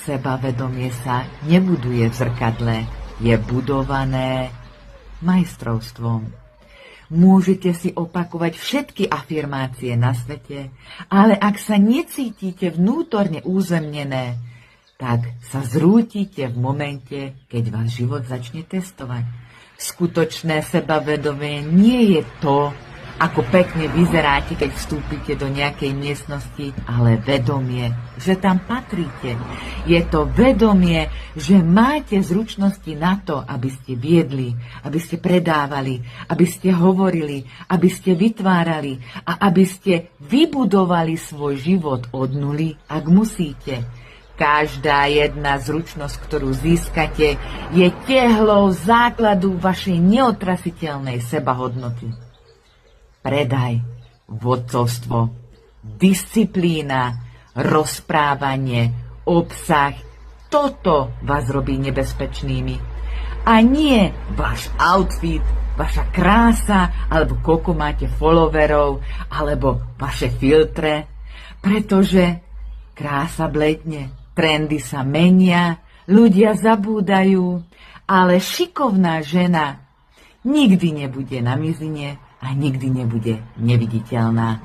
Sebavedomie sa nebuduje v zrkadle, je budované majstrovstvom. Môžete si opakovať všetky afirmácie na svete, ale ak sa necítite vnútorne uzemnené, tak sa zrútite v momente, keď vás život začne testovať. Skutočné sebavedomie nie je to, ako pekne vyzeráte, keď vstúpite do nejakej miestnosti, ale vedomie, že tam patríte. Je to vedomie, že máte zručnosti na to, aby ste viedli, aby ste predávali, aby ste hovorili, aby ste vytvárali a aby ste vybudovali svoj život od nuly, ak musíte. Každá jedna zručnosť, ktorú získate, je tehlou základu vašej neotrasiteľnej sebahodnoty. Predaj, vodcovstvo, disciplína, rozprávanie, obsah, toto vás robí nebezpečnými. A nie váš outfit, vaša krása, alebo koľko máte followerov, alebo vaše filtre, pretože krása bledne, trendy sa menia, ľudia zabúdajú, ale šikovná žena nikdy nebude na mizine a nikdy nebude neviditeľná.